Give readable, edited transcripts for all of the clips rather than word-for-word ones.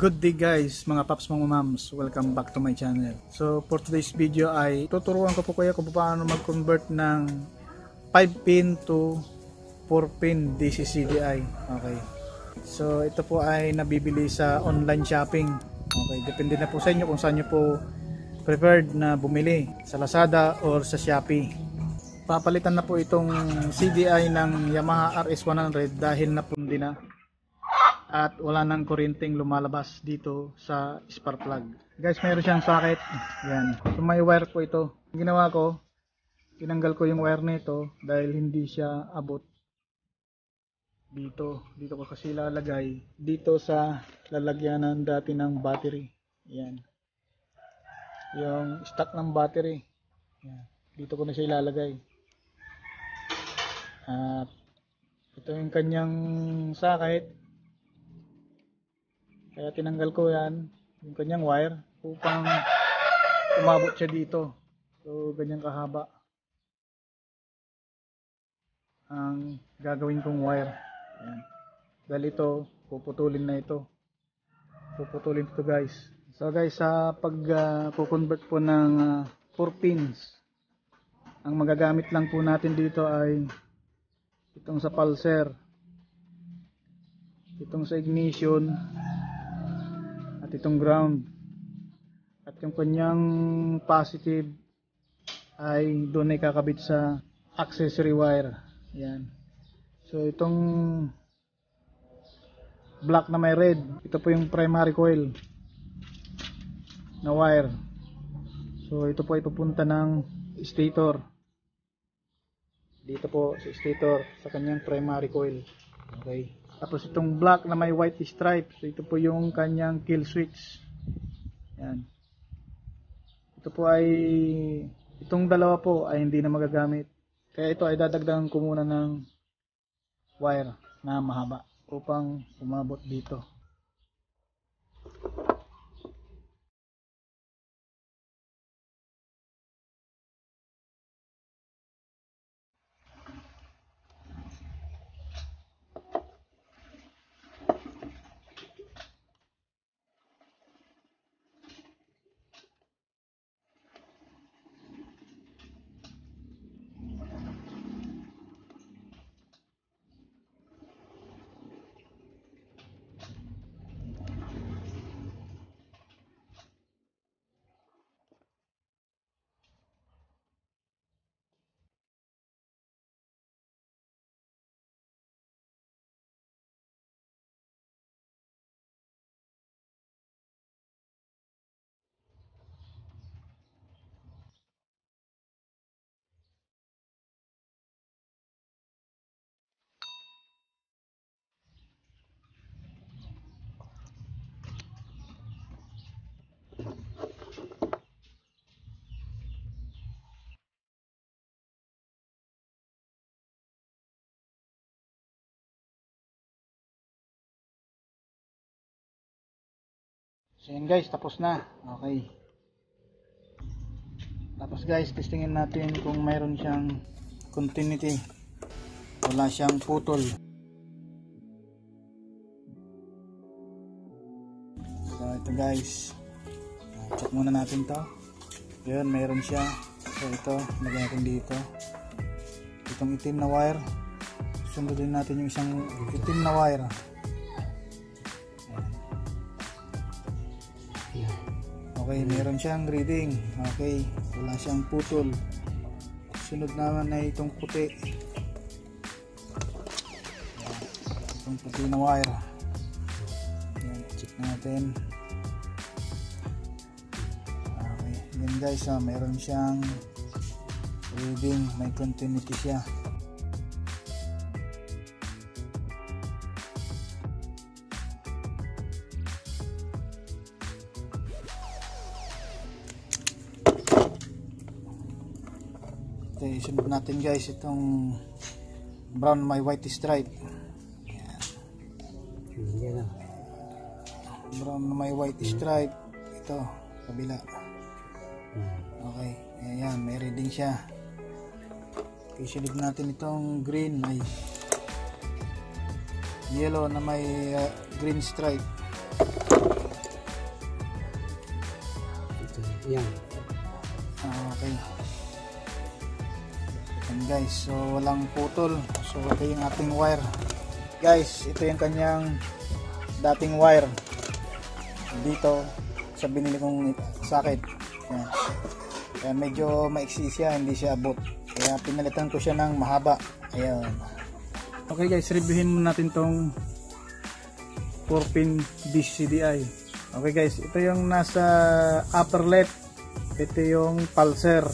Good day guys, mga paps, mga mams, welcome back to my channel. So for today's video ay tuturuan ko po kayo kung paano mag-convert ng 5 pin to 4 pin DC CDI. Okay, so ito po ay nabibili sa online shopping. Okay, depende na po sa inyo kung saan nyo po preferred na bumili, sa Lazada or sa Shopee. Papalitan na po itong CDI ng Yamaha RS100 dahil napundi na at wala nang kuryenteng lumalabas dito sa spark plug. Guys, mayroon siyang socket. Yan. So may wire po ito. Ang ginawa ko, tinanggal ko yung wire nito dahil hindi siya abot dito. Dito ko kasi lalagay dito sa lalagyanan dati ng battery. Yan. Yung stock ng battery. Yan. Dito ko na siya ilalagay. At ito yung kanyang socket. Kaya tinanggal ko yan, yung kanyang wire, upang umabot siya dito. So, ganyan kahaba ang gagawin kong wire. Yan. Dahil ito, puputulin na ito. Puputulin ito guys. So guys, sa pag-convert po ng 4 pins, ang magagamit lang po natin dito ay itong sa pulser, itong sa ignition, itong ground, at yung kanyang positive ay doon ay kakabit sa accessory wire. Yan. So itong black na may red, ito po yung primary coil na wire. So ito po ay pupunta ng stator. Dito po sa stator sa kanyang primary coil. Okay. Tapos itong black na may white stripe, so ito po yung kanyang kill switch. Yan. Ito po ay, itong dalawa po ay hindi na magagamit. Kaya ito ay dadagdagan ko muna ng wire na mahaba upang umabot dito. So yun guys, tapos na. Okay. Tapos guys, testingin natin kung mayroon siyang continuity. Wala siyang putol. So ito guys, check muna natin to. Yun, mayroon siya. So ito, lagyan natin dito itong itim na wire. Sundin natin yung isang itim na wire. Okay, meron siyang reading. Okay, wala siyang putol. Sunod naman na itong puti. Itong puti na wire. Yan, check natin. Okay, yan guys, meron siyang reading, may continuity siya. Sunod natin guys itong brown may white stripe. Yan. Brown may white stripe. Ito, kabila. Okay, ayan, may reading siya. Okay, sunod natin itong green ay yellow na may green stripe. Yan. Okay. Yan guys, so walang putol. So ito yung ating wire. Guys, ito yung kanyang dating wire dito sa binili kong socket. Yan. Kaya medyo maiksi siya, hindi siya abot. Kaya pinalitan ko siya ng mahaba. Ayan. Okay guys, reviewin muna natin tong 4-pin DCCDI. Okay guys, ito yung nasa upper left. Ito yung pulser.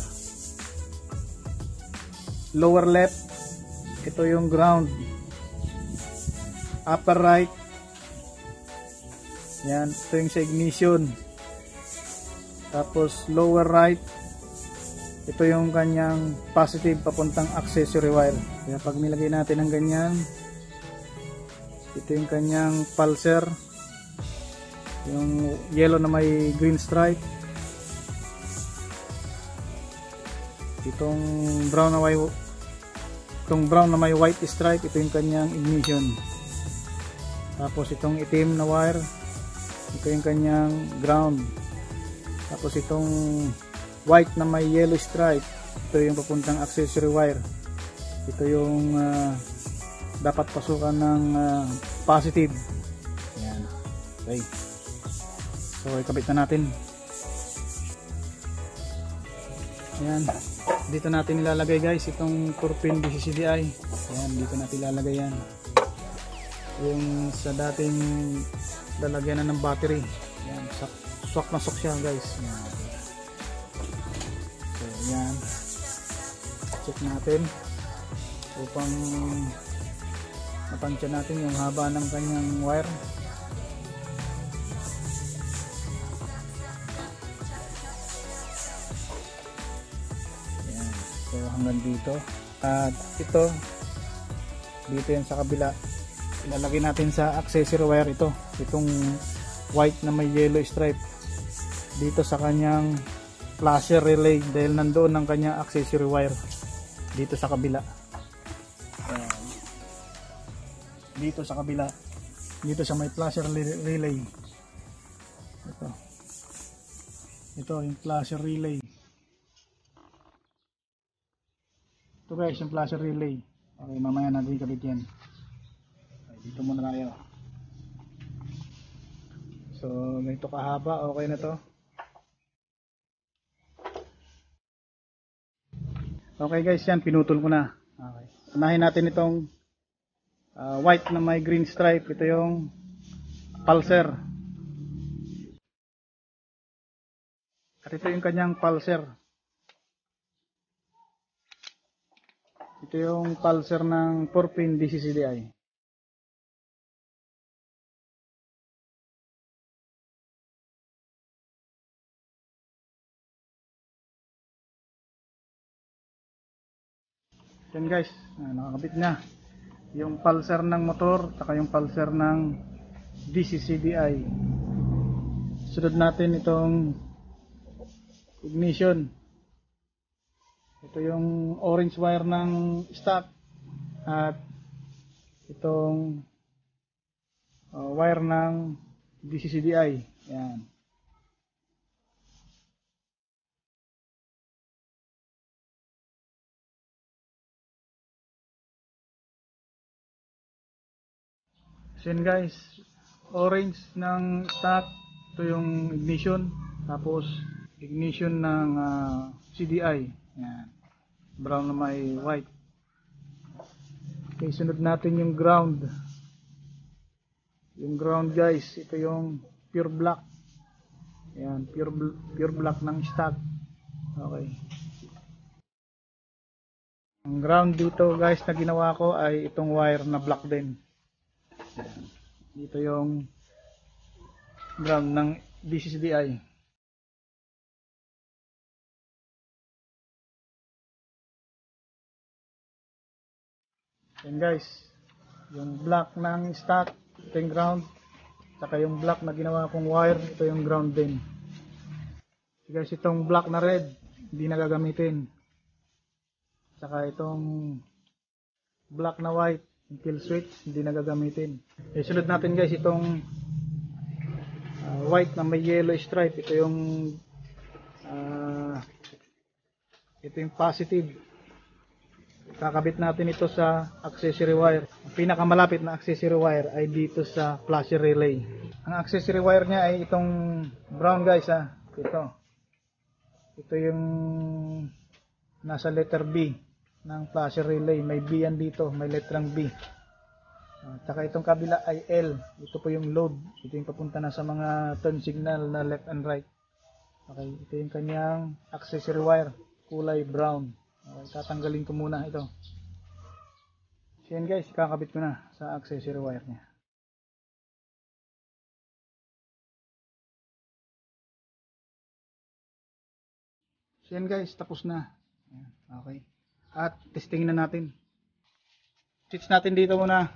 Lower left, ito yung ground. Upper right, yan, ito yung sa ignition. Tapos lower right, ito yung kanyang positive papuntang accessory wire. Kaya pag nilagay natin ng ganyan, ito yung kanyang pulser, yung yellow na may green stripe, itong brown na may white stripe, ito yung kanyang ignition. Tapos itong itim na wire, ito yung kanyang ground. Tapos itong white na may yellow stripe, ito yung papuntang accessory wire. Ito yung dapat pasukan ng positive. Yan. Okay. So ikabit na natin. Yan. Dito natin ilalagay guys itong 4-pin DCCDI. Yan, dito natin ilalagay yan. Yung sa dating lalagyan na ng battery. Yan, sok na sok siya guys. Yan. So yan. Check natin upang matansya natin yung haba ng kanyang wire. So hanggang dito, at ito dito yan sa kabila, ilalagay natin sa accessory wire itong white na may yellow stripe dito sa kanyang flasher relay, dahil nandoon ang kanyang accessory wire dito sa kabila. Ayan. Dito sa kabila, dito sa may flasher relay, ito yung flasher relay. Ito guys, yung flasher relay. Okay, mamaya natin ikabit yan. Okay, dito muna tayo. So, ganito kahaba. Okay na to. Okay guys, yan. Pinutol ko na. Okay. Unahin natin itong white na may green stripe. Ito yung pulser. At ito yung kanyang pulser. Ito yung pulser ng 4-pin DCCDI. Yan guys, nakakabit na yung pulser ng motor saka yung pulser ng DCCDI. Sunod natin itong ignition. Ito yung orange wire ng stock at itong wire ng DCCDI. Yan. So yun guys, orange ng stock, ito yung ignition, tapos ignition ng CDI. Yan. Brown na may white. Okay, sunod natin yung ground. Yung ground guys, ito yung pure black. Yan, pure black ng stock. Okay. Ang ground dito guys na ginawa ko ay itong wire na black din. Yan. Dito yung ground ng DCCDI. Yan guys, yung black ng stock, ito yung ground, saka yung black na ginawa kong wire, ito yung ground din. So guys, itong black na red, hindi na gagamitin. Saka itong black na white, yung kill switch, hindi na gagamitin. Sunod natin guys, itong white na may yellow stripe, ito yung Ito yung positive. Kakabit natin ito sa accessory wire. Ang pinakamalapit na accessory wire ay dito sa flasher relay. Ang accessory wire niya ay itong brown guys ha. Ito yung nasa letter B ng flasher relay. May B yan dito, may letrang B. Tsaka itong kabila ay L. Ito po yung load. Ito yung papunta na sa mga turn signal na left and right. Okay, ito yung kanyang accessory wire. Kulay brown. Okay, tatanggalin ko muna ito. So yan guys, kakabit ko na sa accessory wire niya. So yan guys, tapos na. Okay. At testingin na natin. Switch natin dito muna.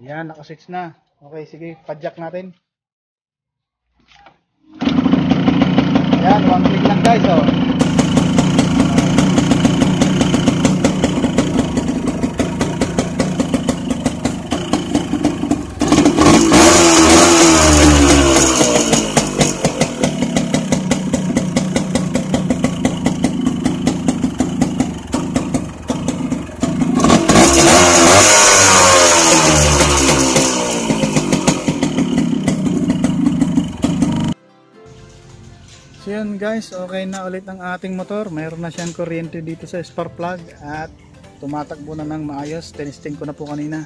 Ayan, nakaswitch na. Okay, sige, padjak natin. Ayan, one click lang guys, oh. So yun guys, okay na ulit ang ating motor. Mayroon na siyang kuryente dito sa spark plug at tumatakbo na ng maayos. Tinesting ko na po kanina.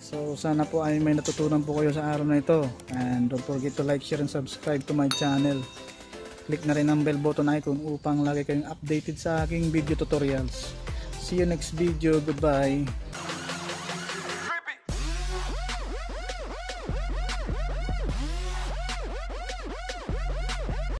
So sana po ay may natutunan po kayo sa araw na ito. And don't forget to like, share, and subscribe to my channel. Click na rin ang bell button icon upang lagi kayong updated sa aking video tutorials. See you next video. Goodbye.